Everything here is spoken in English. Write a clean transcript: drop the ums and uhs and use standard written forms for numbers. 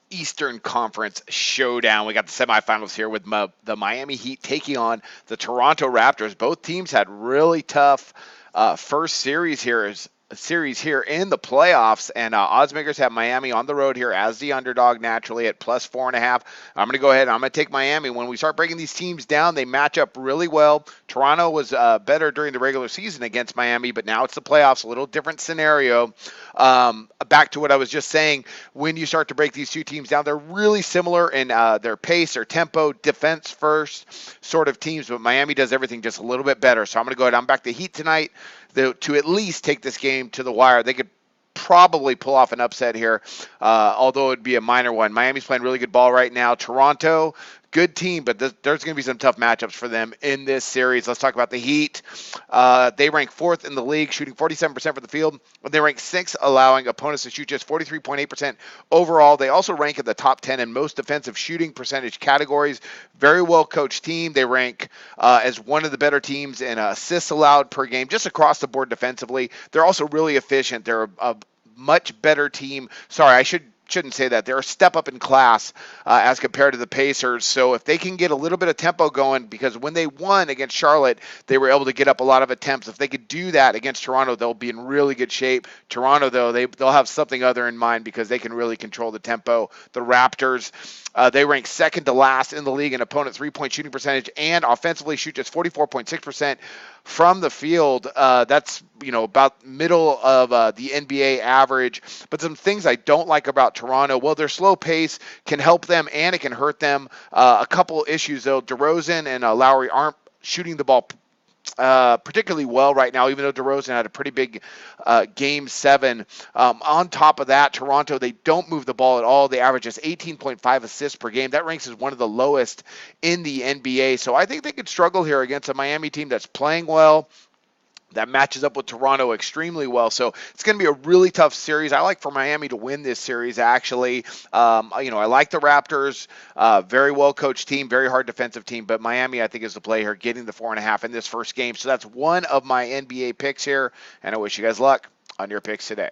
Eastern Conference showdown. We got the semifinals here with the Miami Heat taking on the Toronto Raptors. Both teams had really tough first series here in the playoffs, and oddsmakers have Miami on the road here as the underdog naturally at plus 4.5. I'm going to go ahead and I'm going to take Miami. When we start breaking these teams down, they match up really well. Toronto was better during the regular season against Miami, but now it's the playoffs, a little different scenario. Back to what I was just saying, when you start to break these two teams down, they're really similar in their pace, their tempo, defense first sort of teams, but Miami does everything just a little bit better. So I'm going to go ahead. I'm back to Heat tonight to at least take this game to the wire. They could probably pull off an upset here, although it would be a minor one. Miami's playing really good ball right now. Toronto, good team, but there's going to be some tough matchups for them in this series. Let's talk about the Heat. They rank fourth in the league, shooting 47% from the field. They rank sixth, allowing opponents to shoot just 43.8% overall. They also rank in the top 10 in most defensive shooting percentage categories. Very well coached team. They rank as one of the better teams in assists allowed per game, just across the board defensively. They're also really efficient. They're a much better team. Sorry, I shouldn't say that. They're a step up in class as compared to the Pacers. So if they can get a little bit of tempo going, because when they won against Charlotte, they were able to get up a lot of attempts. If they could do that against Toronto, they'll be in really good shape. Toronto, though, they'll have something other in mind because they can really control the tempo. The Raptors, they rank second to last in the league in opponent three-point shooting percentage, and offensively shoot just 44.6% from the field. That's about middle of the NBA average. But some things I don't like about Toronto, well, their slow pace can help them and it can hurt them. A couple issues though: DeRozan and Lowry aren't shooting the ball particularly well right now, even though DeRozan had a pretty big Game 7. On top of that, Toronto, they don't move the ball at all. They average just 18.5 assists per game. That ranks as one of the lowest in the NBA. So I think they could struggle here against a Miami team that's playing well, that matches up with Toronto extremely well. So it's going to be a really tough series. I like for Miami to win this series, actually. I like the Raptors. Very well coached team, very hard defensive team. But Miami, I think, is the play here, getting the 4.5 in this first game. So that's one of my NBA picks here. And I wish you guys luck on your picks today.